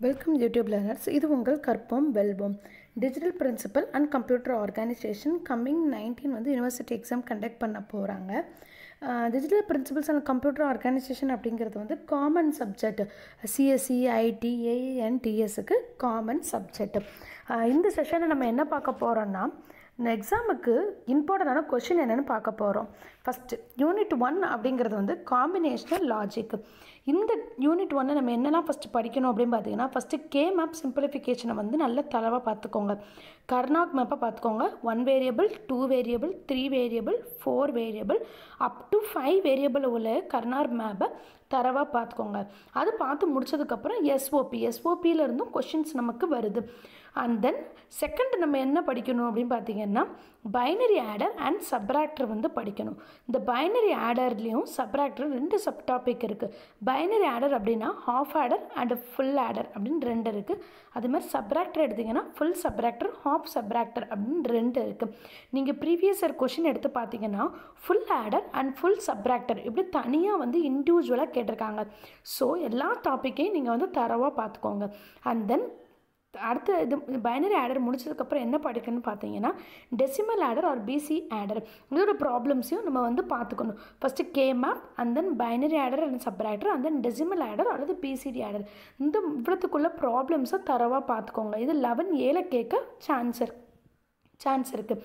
Welcome YouTube learners. இது உங்கள் கற்போம் வெல்வோம். Digital principal and computer organisation coming 19 வந்து யூனிவர்சிட்டி எக்ஸாம் கண்டக்ட் பண்ண போகிறாங்க. Digital principles and computer organisation அப்படிங்கிறது வந்து காமன் சப்ஜெக்ட். சிஎஸ்சி, ஐடி, ஏஎன்டிஎஸ்க்கு காமன் சப்ஜெக்ட். இந்த செஷனில் நம்ம என்ன பார்க்க போகிறோன்னா, இந்த எக்ஸாமுக்கு இம்பார்ட்டண்டான கொஷின் என்னென்னு பார்க்க போகிறோம். ஃபஸ்ட்டு யூனிட் 1 அப்படிங்கிறது வந்து காம்பினேஷனல் லாஜிக். இந்த யூனிட் 1 நம்ம என்னெல்லாம் ஃபஸ்ட்டு படிக்கணும் அப்படின்னு பார்த்தீங்கன்னா, ஃபஸ்ட்டு கே மேப் சிம்பிளிஃபிகேஷனை வந்து நல்ல தளவாக பார்த்துக்கோங்க. கர்னாக் மேப்பை பார்த்துக்கோங்க. 1 variable, 2 variable, 3 variable, 4 variable, up to 5 variable உள்ள கர்னாக் மேப்பை தரவாக பார்த்துக்கோங்க. அது பார்த்து முடிச்சதுக்கப்புறம் எஸ்ஓபியிலேருந்தும் கொஷின்ஸ் நமக்கு வருது. அண்ட் தென் செகண்ட் நம்ம என்ன படிக்கணும் அப்படின்னு பார்த்தீங்கன்னா, பைனரி ஆடர் அண்ட் சப்ராக்டர் வந்து படிக்கணும். இந்த பைனரி ஆடர்லேயும் சப்ராக்டர் 2 சப் டாபிக் இருக்குது. பைனரி ஆடர் அப்படின்னா half order and full adder அப்படின்னு 2 இருக்குது. அதுமாதிரி சப்ராக்டர் எடுத்திங்கன்னா ஃபுல் சப்ராக்டர், ஹாஃப் சப்ராக்டர் அப்படின்னு 2 இருக்குது. நீங்கள் ப்ரீவியஸ் இயர் கொஷின் எடுத்து பார்த்தீங்கன்னா full adder and full subtractor இப்படி தனியாக வந்து இண்டிவிஜுவலாக கேட்டிருக்காங்க. ஸோ எல்லா டாப்பிக்கையும் நீங்கள் வந்து தரவாக பார்த்துக்கோங்க. அண்ட் தென் அடுத்த இது பைனரி ஆடர் முடிச்சதுக்கப்புறம் என்ன படிக்கணும்னு பார்த்தீங்கன்னா, decimal adder or BCD adder இதோட ப்ராப்ளம்ஸையும் நம்ம வந்து பார்த்துக்கணும். First K map, and then binary adder and subtractor, and then decimal adder அல்லது பிசிடி ஆடர். இந்த இவ்வளோத்துக்குள்ள ப்ராப்ளம்ஸை தரவாக பார்த்துக்கோங்க. இது 11A கேட்க சான்ஸ் இருக்குது.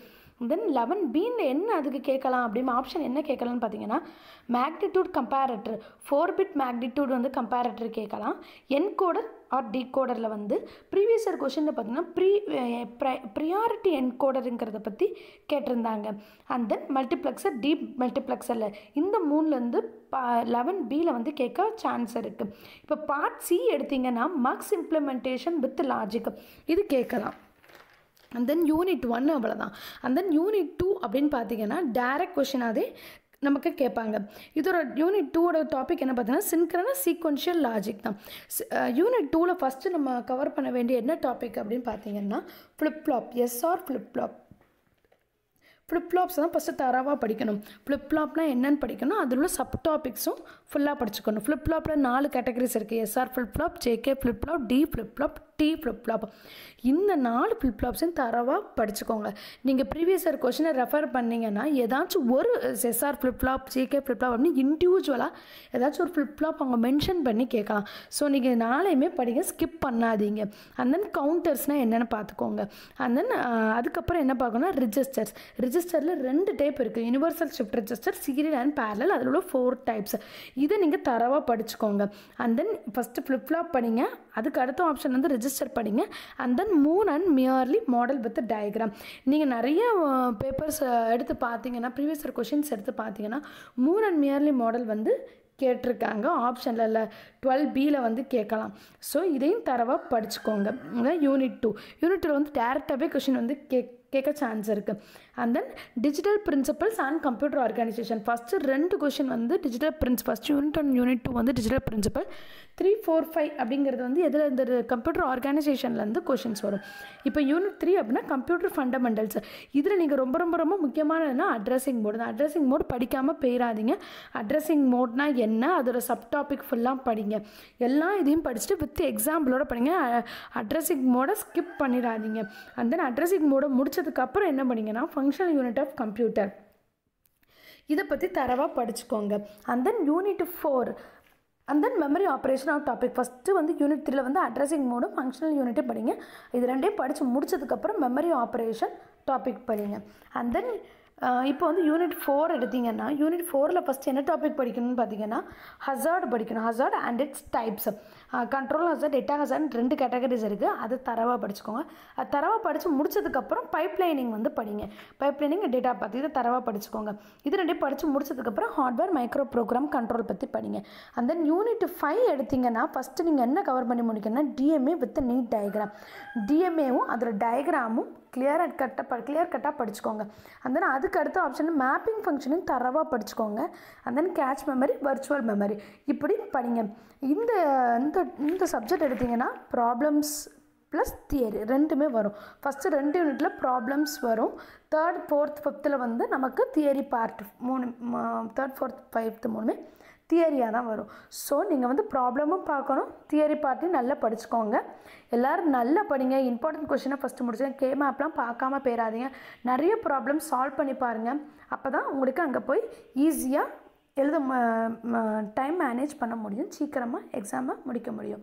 தென் 11Bன்னு என்ன அதுக்கு கேட்கலாம் அப்படின்னு ஆப்ஷன் என்ன கேட்கலான்னு பார்த்தீங்கன்னா, மேக்னிடியூட் கம்பேரட்டர், 4 பிட் மேக்னிடியூட் வந்து கம்பேரட்டர் கேட்கலாம். என்கோடர் ஆர் டிகோடரில் வந்து ப்ரீவியஸ் இயர் கொஷனில் பார்த்தீங்கன்னா ப்ரியாரிட்டி என்கோடருங்கிறத பற்றி கேட்டிருந்தாங்க. அண்ட் தென் மல்டிப்ளெக்ஸர், டீப் மல்டிப்ளெக்ஸரில் இந்த 3லேருந்து 11Bயில் வந்து கேட்க சான்ஸ் இருக்குது. இப்போ பார்ட் சி எடுத்திங்கன்னா மார்க்ஸ் இம்ப்ளிமெண்டேஷன் வித் லாஜிக் இது கேட்கலாம். அண்ட் தென் யூனிட் 1 அவ்வளோதான். அண்ட் தென் யூனிட் 2 அப்படின்னு பார்த்தீங்கன்னா டைரக்ட் கொஷினாகவே நமக்கு கேட்பாங்க. இதோட யூனிட் 2ஓட டாபிக் என்ன பார்த்தீங்கன்னா, சின்க்ரனஸ் சீக்வென்ஷியல் லாஜிக் தான். யூனிட் 2ல் ஃபஸ்ட்டு நம்ம கவர் பண்ண வேண்டிய என்ன டாபிக் அப்படின்னு பார்த்தீங்கன்னா, ஃப்ளிப்ஃப்ளாப், எஸ்ஆர் ஃப்ளிப்ஃப்ளாப். ஃப்ளிப்ஃப்ளாப்ஸ் தான் ஃபஸ்ட்டு தரவாக படிக்கணும். ஃப்ளிப்ஃப்ளாப்னால் என்னென்னு படிக்கணும், அதில் உள்ள சப் டாபிக்ஸும் ஃபுல்லாக படிச்சுக்கணும். ஃப்ளிப்ஃப்ளாப்பில் 4 கேட்டகரிஸ் இருக்குது. SR flip flop, JK flip flop, D flip flop, D flip flop. இந்த 4 ஃப்ளிப்ஃப்ளாப்ஸையும் தரவாக படிச்சுக்கோங்க. நீங்கள் ப்ரீவியஸ் இயர் கொஷினை ரெஃபர் பண்ணிங்கன்னா ஏதாச்சும் ஒரு எஸ்ஆர் ஃப்ளிப்ஃப்ளாப், ஜேகே ஃப்ளிப்ஃப்ளாப் அப்படின்னு இண்டிவிஜுவலாக ஏதாச்சும் ஒரு ஃப்ளிப்ஃப்ளாப் அவங்க மென்ஷன் பண்ணி கேட்கலாம். ஸோ நீங்கள் 4யுமே படிங்க, ஸ்கிப் பண்ணாதீங்க. அண்ட் தென் கவுண்டர்ஸ்னால் என்னென்னு பார்த்துக்கோங்க. அண்ட் தென் அதுக்கப்புறம் என்ன பார்க்கணும்னா, ரிஜிஸ்டரில் 2 டைப் இருக்குது. Universal shift register, serial and parallel. அதில் உள்ள 4 டைப்ஸ். இதை நீங்கள் தரவாக படிச்சுக்கோங்க. அண்ட் தென் ஃபஸ்ட்டு ஃப்ளிப்ஃப்ளாப் படிங்க. அதுக்கு அடுத்த ஆப்ஷன் வந்து ரெஜிஸ்டர் படிங்க. And then Moon and merely model with diagram. நீங்கள் நிறைய பேப்பர்ஸ் எடுத்து பார்த்தீங்கன்னா, ப்ரீவியஸ் இயர் கொஷின்ஸ் எடுத்து பார்த்தீங்கன்னா மூன் அண்ட் மியர்லி மாடல் வந்து கேட்டிருக்காங்க. ஆப்ஷனில் இல்லை, 12Bயில் வந்து கேட்கலாம். ஸோ இதையும் தரவாக படிச்சுக்கோங்க. அதான் யூனிட் 2. யூனிட் 2 வந்து டேரெக்டாகவே கொஷின் வந்து கேட்க சான்ஸ் இருக்குது. And then digital principles and computer organisation. First 2 question வந்து digital first unit and unit 2 வந்து டிஜிட்டல் பிரின்சிபல். 3, 4, 5 அப்படிங்கிறது வந்து எதில் இந்த கம்ப்யூட்டர் ஆர்கனைசேஷன்லேருந்து கொஷின்ஸ் வரும். இப்போ யூனிட் 3 அப்படின்னா கம்ப்யூட்டர் ஃபண்டமெண்டல்ஸ். இதில் நீங்கள் ரொம்ப ரொம்ப ரொம்ப முக்கியமானதுன்னா அட்ரஸிங் மோடு தான். அட்ரஸிங் மோடு படிக்காமல் போயிடாதீங்க. அட்ரஸிங் மோட்னா என்ன, அதோட சப் டாபிக் ஃபுல்லாக படிங்க. எல்லா இதையும் படிச்சுட்டு வித் எக்ஸாம்பிளோட படிங்க. அட்ரஸிங் மோடை ஸ்கிப் பண்ணிடாதீங்க. அண்ட் தென் அட்ரஸிங் மோடை முடிச்சதுக்கப்புறம் என்ன பண்ணிங்கன்னா, ஃபங்க்ஷனல் யூனிட் ஆஃப் கம்ப்யூட்டர் இதை பற்றி தரவாக படிச்சுக்கோங்க. And then unit 4 and then memory operation of topic. First வந்து யூனிட் 3ல் வந்து அட்ரஸிங் மோடும் ஃபங்க்ஷனல் யூனிட்டே படிங்க. இது 2யும் படித்து முடிச்சதுக்கப்புறம் மெமரி ஆப்ரேஷன் டாபிக் படிங்க. அண்ட் தென் இப்போ வந்து யூனிட் 4 எடுத்திங்கன்னா, யூனிட் 4ல் ஃபஸ்ட்டு என்ன டாபிக் படிக்கணும்னு பார்த்தீங்கன்னா, ஹசார்டு படிக்கணும். Hazard and it's types. Control hazard, data hazard 2 categories இருக்குது. அது தரவாக படிச்சுக்கோங்க. அது தரவாக படித்து முடிச்சதுக்கப்புறம் பைப்லைனிங் வந்து படிங்க. பைப்லைனிங், டேட்டா பற்றி இதை தரவாக படிச்சுக்கோங்க. இது 2யும் படித்து முடிச்சதுக்கப்புறம் ஹார்ட்வேர், மைக்ரோ ப்ரோக்ராம், கண்ட்ரோல் பற்றி படிங்க. அண்ட் தென் யூனிட் 5 எடுத்திங்கன்னா ஃபஸ்ட்டு நீங்கள் என்ன கவர் பண்ணி முடிக்கணும்னா, டிஎம்ஏ வித் நீட் டயக்ராம். டிஎம்ஏவும் அதோட டயக்ராமும் கிளியர் கட்டாக படிச்சுக்கோங்க. அண்ட் தென் அதுக்கு அடுத்த ஆப்ஷன் மேப்பிங் ஃபங்க்ஷனையும் தரவாக படிச்சுக்கோங்க. And then cache memory, virtual memory இப்படி படிங்க. இந்த சப்ஜெக்ட் எடுத்திங்கன்னா ப்ராப்ளம்ஸ் ப்ளஸ் தியரி 2மே வரும். ஃபஸ்ட்டு 2 யூனிட்டில் ப்ராப்ளம்ஸ் வரும். 3rd, 4th, 5th வந்து நமக்கு theory part 3, 3rd, 4th, 5th 3மே தியரியாக தான் வரும். ஸோ நீங்கள் வந்து ப்ராப்ளமும் பார்க்கணும், தியரி பார்ட்டையும் நல்லா படிச்சுக்கோங்க. எல்லோரும் நல்லா படிங்க. இம்பார்ட்டன்ட் கொஷினை ஃபஸ்ட்டு முடிச்சுங்க. கேமேப்லாம் பார்க்காம போயிடாதீங்க. நிறைய ப்ராப்ளம் சால்வ் பண்ணி பாருங்கள். அப்போ தான் உங்களுக்கு அங்கே போய் ஈஸியாக டைம் மேனேஜ் பண்ண முடியும், சீக்கிரமாக எக்ஸாமை முடிக்க முடியும்.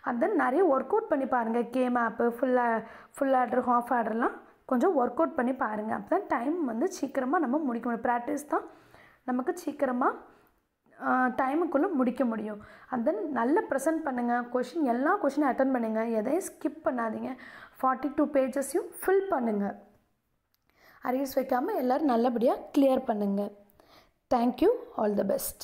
அந்த நிறைய ஒர்க் அவுட் பண்ணி பாருங்கள். கேமேப்பு ஃபுல் ஆர்டர் ஹாஃப் ஆர்டர்லாம் கொஞ்சம் ஒர்க் அவுட் பண்ணி பாருங்கள். அப்போ தான் டைம் வந்து சீக்கிரமாக நம்ம முடிக்க முடியும். ப்ராக்டிஸ் தான் நமக்கு சீக்கிரமாக டைமுக்குள்ளே முடிக்க முடியும். அண்ட் தென் நல்லா ப்ரெசென்ட் பண்ணுங்கள். எல்லா கொஷினும் அட்டன் பண்ணுங்கள். எதையும் ஸ்கிப் பண்ணாதீங்க. 42 பேஜஸையும் ஃபில் பண்ணுங்கள். அரியர்ஸ் வைக்காமல் எல்லோரும் நல்லபடியாக கிளியர் பண்ணுங்கள். தேங்க்யூ. All the best.